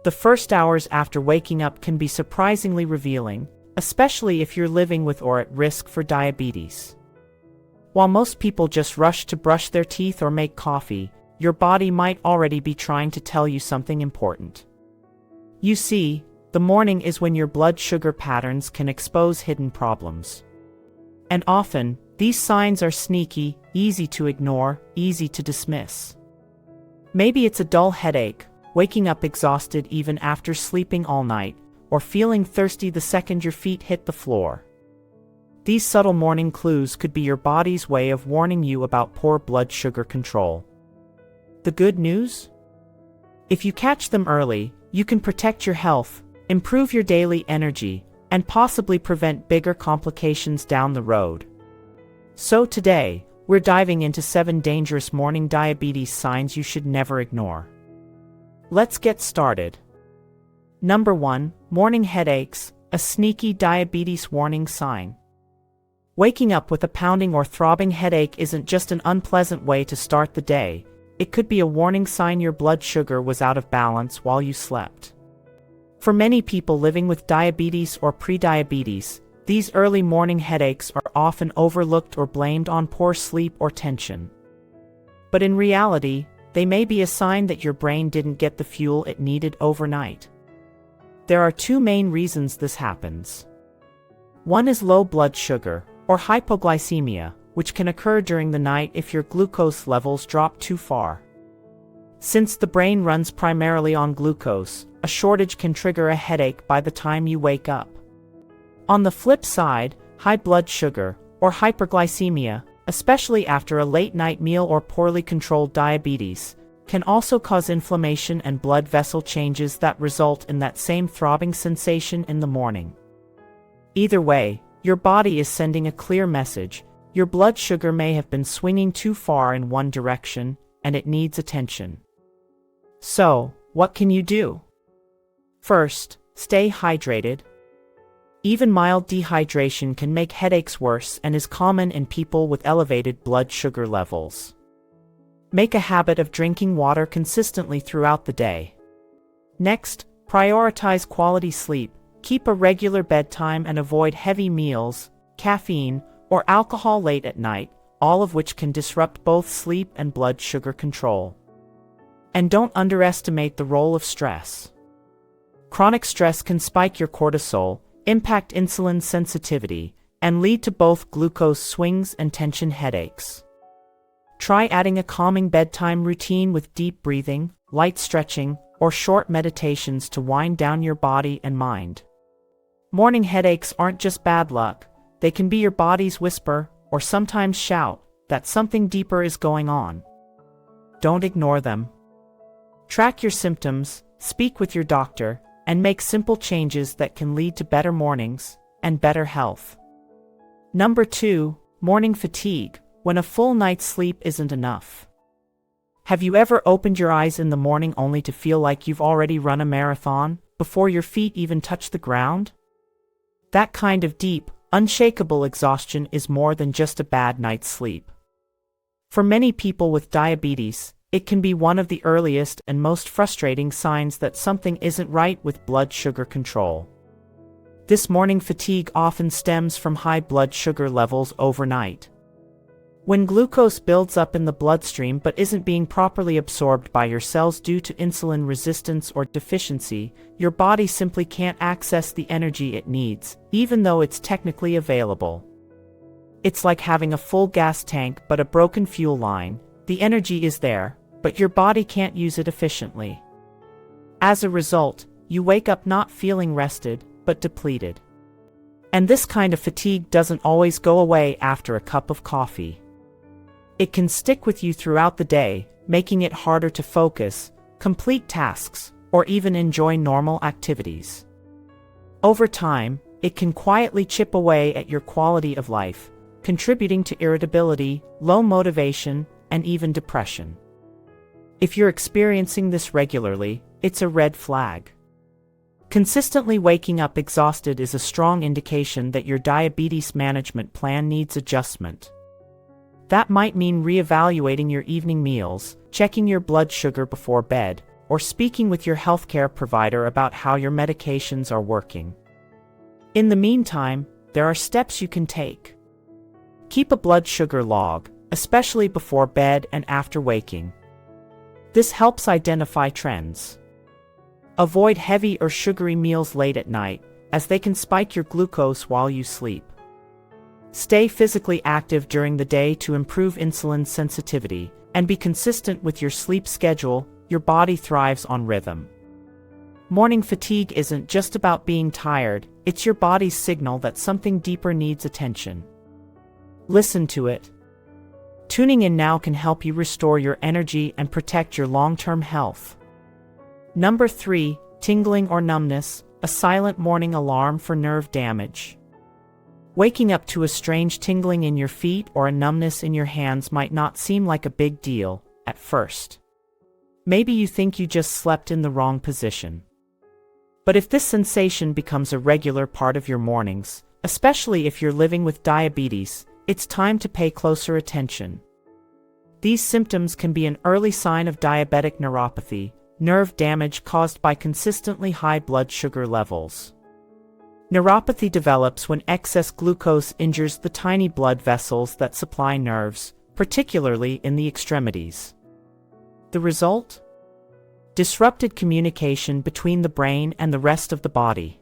The first hours after waking up can be surprisingly revealing, especially if you're living with or at risk for diabetes. While most people just rush to brush their teeth or make coffee, your body might already be trying to tell you something important. You see, the morning is when your blood sugar patterns can expose hidden problems. And often, these signs are sneaky, easy to ignore, easy to dismiss. Maybe it's a dull headache, waking up exhausted even after sleeping all night, or feeling thirsty the second your feet hit the floor. These subtle morning clues could be your body's way of warning you about poor blood sugar control. The good news? If you catch them early, you can protect your health, improve your daily energy, and possibly prevent bigger complications down the road. So today, we're diving into 7 dangerous morning diabetes signs you should never ignore. Let's get started. Number 1, morning headaches, a sneaky diabetes warning sign. Waking up with a pounding or throbbing headache isn't just an unpleasant way to start the day, it could be a warning sign your blood sugar was out of balance while you slept. For many people living with diabetes or prediabetes, these early morning headaches are often overlooked or blamed on poor sleep or tension. But in reality, they may be a sign that your brain didn't get the fuel it needed overnight. There are 2 main reasons this happens. One is low blood sugar, or hypoglycemia, which can occur during the night if your glucose levels drop too far. Since the brain runs primarily on glucose, a shortage can trigger a headache by the time you wake up. On the flip side, high blood sugar, or hyperglycemia, especially after a late-night meal or poorly controlled diabetes, can also cause inflammation and blood vessel changes that result in that same throbbing sensation in the morning. Either way, your body is sending a clear message: your blood sugar may have been swinging too far in one direction, and it needs attention. So, what can you do? First, stay hydrated. Even mild dehydration can make headaches worse and is common in people with elevated blood sugar levels. Make a habit of drinking water consistently throughout the day. Next, prioritize quality sleep. Keep a regular bedtime and avoid heavy meals, caffeine, or alcohol late at night, all of which can disrupt both sleep and blood sugar control. And don't underestimate the role of stress. Chronic stress can spike your cortisol, impact insulin sensitivity, and lead to both glucose swings and tension headaches. Try adding a calming bedtime routine with deep breathing, light stretching, or short meditations to wind down your body and mind. Morning headaches aren't just bad luck, they can be your body's whisper, or sometimes shout, that something deeper is going on. Don't ignore them. Track your symptoms, speak with your doctor, and make simple changes that can lead to better mornings and better health. Number 2, morning fatigue, when a full night's sleep isn't enough. Have you ever opened your eyes in the morning only to feel like you've already run a marathon, before your feet even touch the ground? That kind of deep, unshakable exhaustion is more than just a bad night's sleep. For many people with diabetes, it can be one of the earliest and most frustrating signs that something isn't right with blood sugar control. This morning fatigue often stems from high blood sugar levels overnight. When glucose builds up in the bloodstream but isn't being properly absorbed by your cells due to insulin resistance or deficiency, your body simply can't access the energy it needs, even though it's technically available. It's like having a full gas tank but a broken fuel line. The energy is there, but your body can't use it efficiently. As a result, you wake up not feeling rested, but depleted. And this kind of fatigue doesn't always go away after a cup of coffee. It can stick with you throughout the day, making it harder to focus, complete tasks, or even enjoy normal activities. Over time, it can quietly chip away at your quality of life, contributing to irritability, low motivation, and even depression. If you're experiencing this regularly, it's a red flag. Consistently waking up exhausted is a strong indication that your diabetes management plan needs adjustment. That might mean reevaluating your evening meals, checking your blood sugar before bed, or speaking with your healthcare provider about how your medications are working. In the meantime, there are steps you can take. Keep a blood sugar log, especially before bed and after waking. This helps identify trends. Avoid heavy or sugary meals late at night, as they can spike your glucose while you sleep. Stay physically active during the day to improve insulin sensitivity, and be consistent with your sleep schedule. Your body thrives on rhythm. Morning fatigue isn't just about being tired, it's your body's signal that something deeper needs attention. Listen to it. Tuning in now can help you restore your energy and protect your long-term health. Number 3, tingling or numbness, a silent morning alarm for nerve damage. Waking up to a strange tingling in your feet or a numbness in your hands might not seem like a big deal at first. Maybe you think you just slept in the wrong position. But if this sensation becomes a regular part of your mornings, especially if you're living with diabetes, it's time to pay closer attention. These symptoms can be an early sign of diabetic neuropathy, nerve damage caused by consistently high blood sugar levels. Neuropathy develops when excess glucose injures the tiny blood vessels that supply nerves, particularly in the extremities. The result? Disrupted communication between the brain and the rest of the body.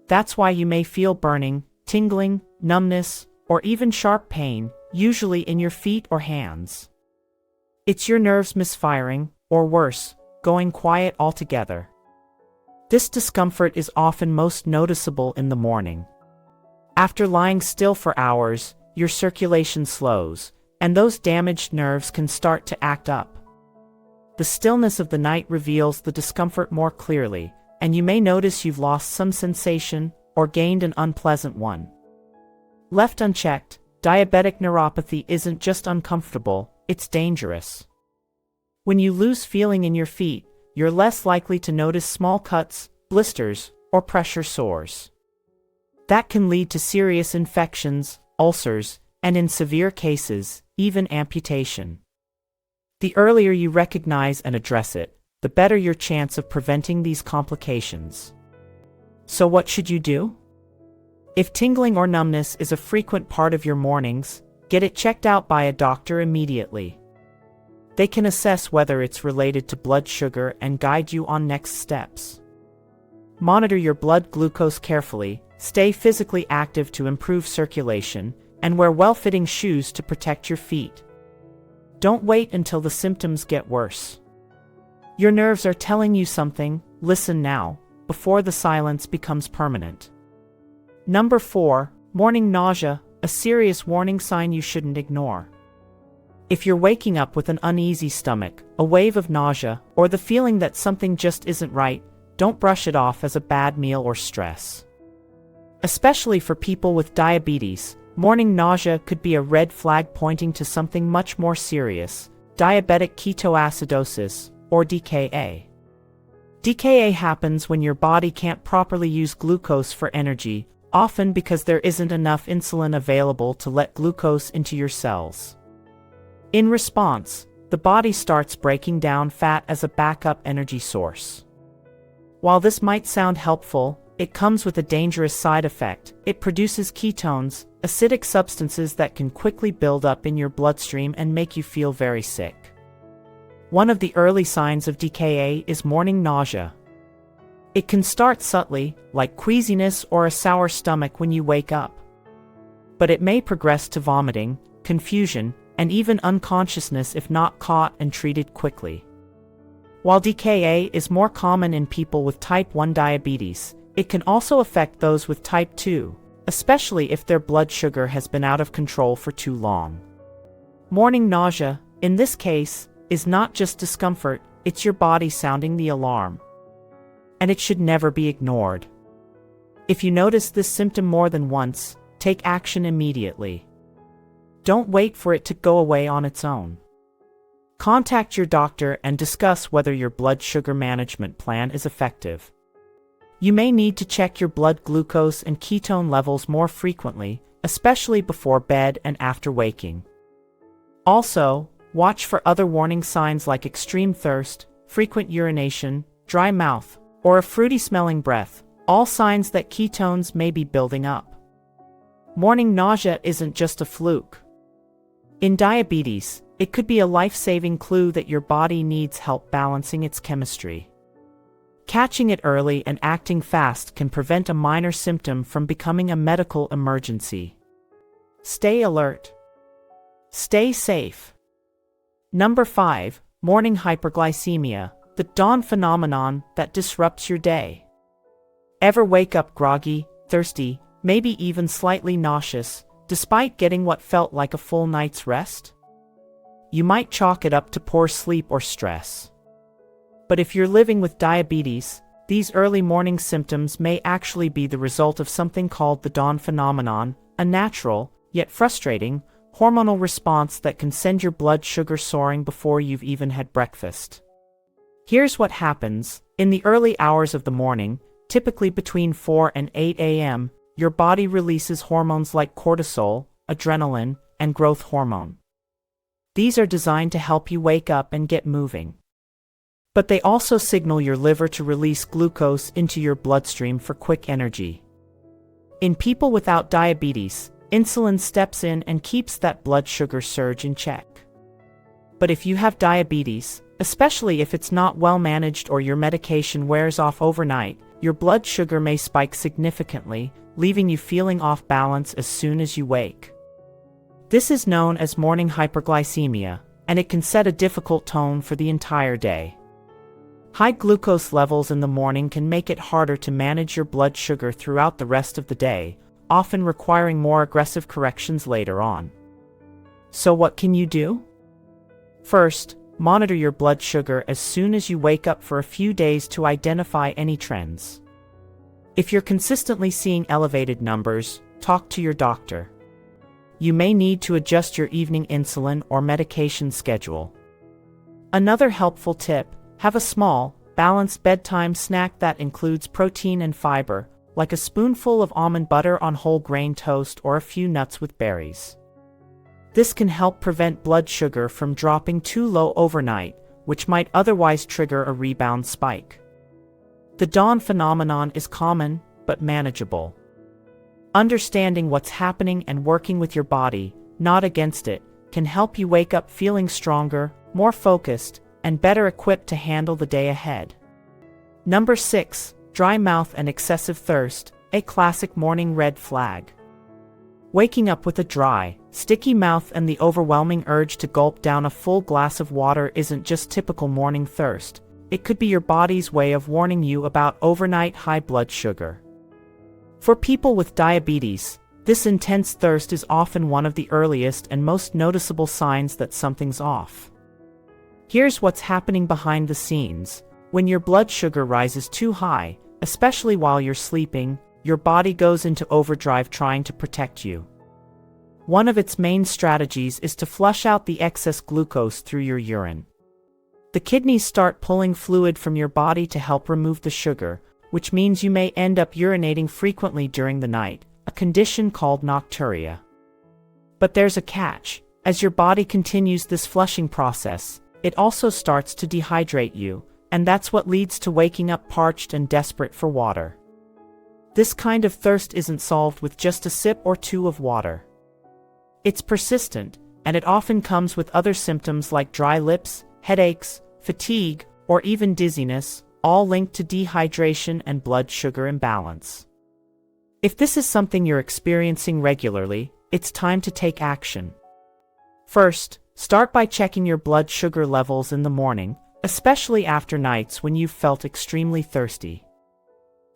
That's why you may feel burning, tingling, numbness, or even sharp pain, usually in your feet or hands. It's your nerves misfiring, or worse, going quiet altogether. This discomfort is often most noticeable in the morning. After lying still for hours, your circulation slows, and those damaged nerves can start to act up. The stillness of the night reveals the discomfort more clearly, and you may notice you've lost some sensation or gained an unpleasant one. Left unchecked, diabetic neuropathy isn't just uncomfortable, it's dangerous. When you lose feeling in your feet, you're less likely to notice small cuts, blisters, or pressure sores. That can lead to serious infections, ulcers, and in severe cases, even amputation. The earlier you recognize and address it, the better your chance of preventing these complications. So what should you do? If tingling or numbness is a frequent part of your mornings, get it checked out by a doctor immediately. They can assess whether it's related to blood sugar and guide you on next steps. Monitor your blood glucose carefully, stay physically active to improve circulation, and wear well-fitting shoes to protect your feet. Don't wait until the symptoms get worse. Your nerves are telling you something, listen now, before the silence becomes permanent. Number 4, morning nausea, a serious warning sign you shouldn't ignore. If you're waking up with an uneasy stomach, a wave of nausea, or the feeling that something just isn't right, don't brush it off as a bad meal or stress. Especially for people with diabetes, morning nausea could be a red flag pointing to something much more serious, diabetic ketoacidosis, or DKA. DKA happens when your body can't properly use glucose for energy, often because there isn't enough insulin available to let glucose into your cells. In response, the body starts breaking down fat as a backup energy source. While this might sound helpful, it comes with a dangerous side effect. It produces ketones, acidic substances that can quickly build up in your bloodstream and make you feel very sick. One of the early signs of DKA is morning nausea. It can start subtly, like queasiness or a sour stomach when you wake up. But it may progress to vomiting, confusion, and even unconsciousness if not caught and treated quickly. While DKA is more common in people with type 1 diabetes, it can also affect those with type 2, especially if their blood sugar has been out of control for too long. Morning nausea, in this case, is not just discomfort, it's your body sounding the alarm. And it should never be ignored. If you notice this symptom more than once, take action immediately. Don't wait for it to go away on its own. Contact your doctor and discuss whether your blood sugar management plan is effective. You may need to check your blood glucose and ketone levels more frequently, especially before bed and after waking. Also, watch for other warning signs like extreme thirst, frequent urination, dry mouth, or a fruity-smelling breath, all signs that ketones may be building up. Morning nausea isn't just a fluke. In diabetes, it could be a life-saving clue that your body needs help balancing its chemistry. Catching it early and acting fast can prevent a minor symptom from becoming a medical emergency. Stay alert. Stay safe. Number 5. Morning hyperglycemia, the dawn phenomenon that disrupts your day. Ever wake up groggy, thirsty, maybe even slightly nauseous, despite getting what felt like a full night's rest? You might chalk it up to poor sleep or stress. But if you're living with diabetes, these early morning symptoms may actually be the result of something called the dawn phenomenon, a natural, yet frustrating, hormonal response that can send your blood sugar soaring before you've even had breakfast. Here's what happens. In the early hours of the morning, typically between 4 and 8 a.m., your body releases hormones like cortisol, adrenaline, and growth hormone. These are designed to help you wake up and get moving. But they also signal your liver to release glucose into your bloodstream for quick energy. In people without diabetes, insulin steps in and keeps that blood sugar surge in check. But if you have diabetes, especially if it's not well managed or your medication wears off overnight, your blood sugar may spike significantly, leaving you feeling off balance as soon as you wake. This is known as morning hyperglycemia, and it can set a difficult tone for the entire day. High glucose levels in the morning can make it harder to manage your blood sugar throughout the rest of the day, often requiring more aggressive corrections later on. So what can you do? First, monitor your blood sugar as soon as you wake up for a few days to identify any trends. If you're consistently seeing elevated numbers, talk to your doctor. You may need to adjust your evening insulin or medication schedule. Another helpful tip: have a small, balanced bedtime snack that includes protein and fiber, like a spoonful of almond butter on whole grain toast or a few nuts with berries. This can help prevent blood sugar from dropping too low overnight, which might otherwise trigger a rebound spike. The dawn phenomenon is common, but manageable. Understanding what's happening and working with your body, not against it, can help you wake up feeling stronger, more focused, and better equipped to handle the day ahead. Number 6. Dry mouth and excessive thirst, a classic morning red flag. Waking up with a dry, sticky mouth and the overwhelming urge to gulp down a full glass of water isn't just typical morning thirst. It could be your body's way of warning you about overnight high blood sugar. For people with diabetes, this intense thirst is often one of the earliest and most noticeable signs that something's off. Here's what's happening behind the scenes. When your blood sugar rises too high, especially while you're sleeping, your body goes into overdrive trying to protect you. One of its main strategies is to flush out the excess glucose through your urine. The kidneys start pulling fluid from your body to help remove the sugar, which means you may end up urinating frequently during the night, a condition called nocturia. But there's a catch. As your body continues this flushing process, it also starts to dehydrate you, and that's what leads to waking up parched and desperate for water. This kind of thirst isn't solved with just a sip or two of water. It's persistent, and it often comes with other symptoms like dry lips, headaches, fatigue, or even dizziness, all linked to dehydration and blood sugar imbalance. If this is something you're experiencing regularly, it's time to take action. First, start by checking your blood sugar levels in the morning, especially after nights when you've felt extremely thirsty.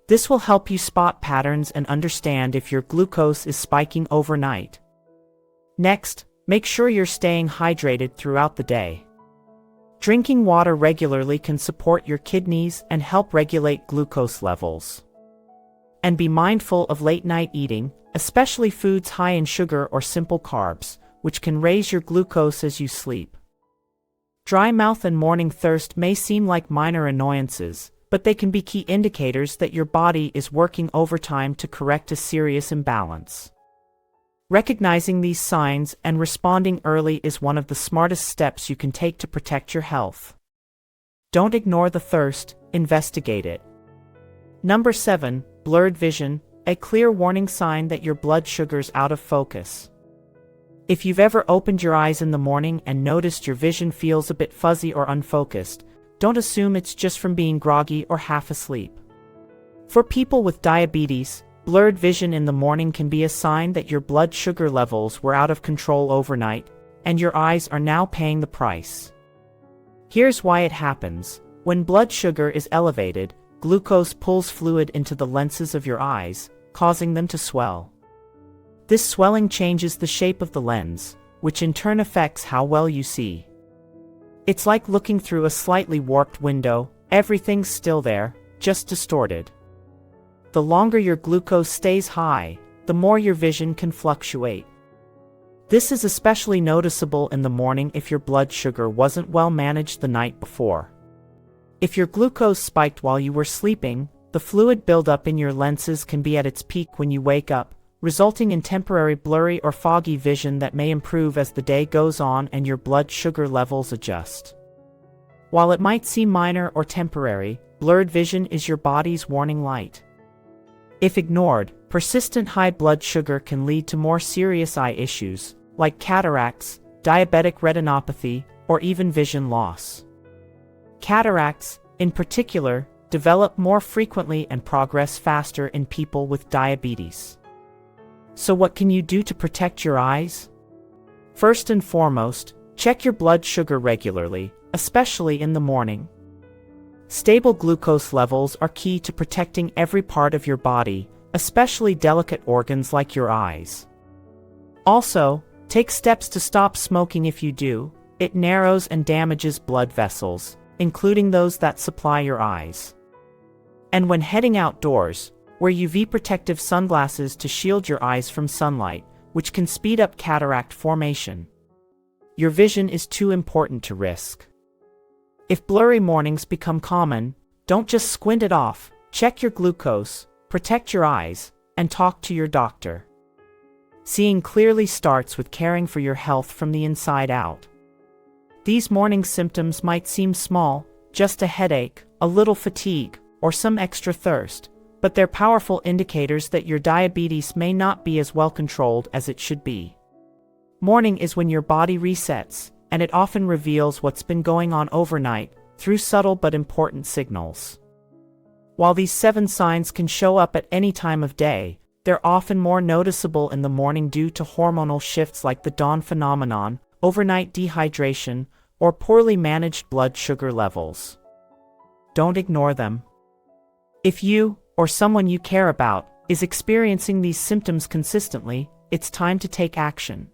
This will help you spot patterns and understand if your glucose is spiking overnight. Next, make sure you're staying hydrated throughout the day. Drinking water regularly can support your kidneys and help regulate glucose levels. And be mindful of late-night eating, especially foods high in sugar or simple carbs, which can raise your glucose as you sleep. Dry mouth and morning thirst may seem like minor annoyances, but they can be key indicators that your body is working overtime to correct a serious imbalance. Recognizing these signs and responding early is one of the smartest steps you can take to protect your health. Don't ignore the thirst, investigate it. Number 7. Blurred vision, a clear warning sign that your blood sugar's out of focus. If you've ever opened your eyes in the morning and noticed your vision feels a bit fuzzy or unfocused, don't assume it's just from being groggy or half asleep. For people with diabetes, blurred vision in the morning can be a sign that your blood sugar levels were out of control overnight, and your eyes are now paying the price. Here's why it happens. When blood sugar is elevated, glucose pulls fluid into the lenses of your eyes, causing them to swell. This swelling changes the shape of the lens, which in turn affects how well you see. It's like looking through a slightly warped window, everything's still there, just distorted. The longer your glucose stays high, the more your vision can fluctuate. This is especially noticeable in the morning if your blood sugar wasn't well managed the night before. If your glucose spiked while you were sleeping, the fluid buildup in your lenses can be at its peak when you wake up, resulting in temporary blurry or foggy vision that may improve as the day goes on and your blood sugar levels adjust. While it might seem minor or temporary, blurred vision is your body's warning light. If ignored, persistent high blood sugar can lead to more serious eye issues, like cataracts, diabetic retinopathy, or even vision loss. Cataracts, in particular, develop more frequently and progress faster in people with diabetes. So what can you do to protect your eyes? First and foremost, check your blood sugar regularly, especially in the morning. Stable glucose levels are key to protecting every part of your body, especially delicate organs like your eyes. Also, take steps to stop smoking if you do. It narrows and damages blood vessels, including those that supply your eyes. And when heading outdoors, wear UV protective sunglasses to shield your eyes from sunlight, which can speed up cataract formation. Your vision is too important to risk. If blurry mornings become common, don't just squint it off, check your glucose, protect your eyes, and talk to your doctor. Seeing clearly starts with caring for your health from the inside out. These morning symptoms might seem small, just a headache, a little fatigue, or some extra thirst, but they're powerful indicators that your diabetes may not be as well controlled as it should be. Morning is when your body resets, and it often reveals what's been going on overnight through subtle but important signals. While these 7 signs can show up at any time of day, they're often more noticeable in the morning due to hormonal shifts like the dawn phenomenon, overnight dehydration, or poorly managed blood sugar levels. Don't ignore them. If you, or someone you care about, is experiencing these symptoms consistently, it's time to take action.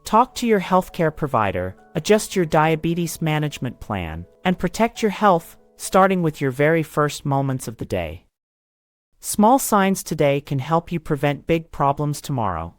Talk to your healthcare provider, adjust your diabetes management plan, and protect your health, starting with your very first moments of the day. Small signs today can help you prevent big problems tomorrow.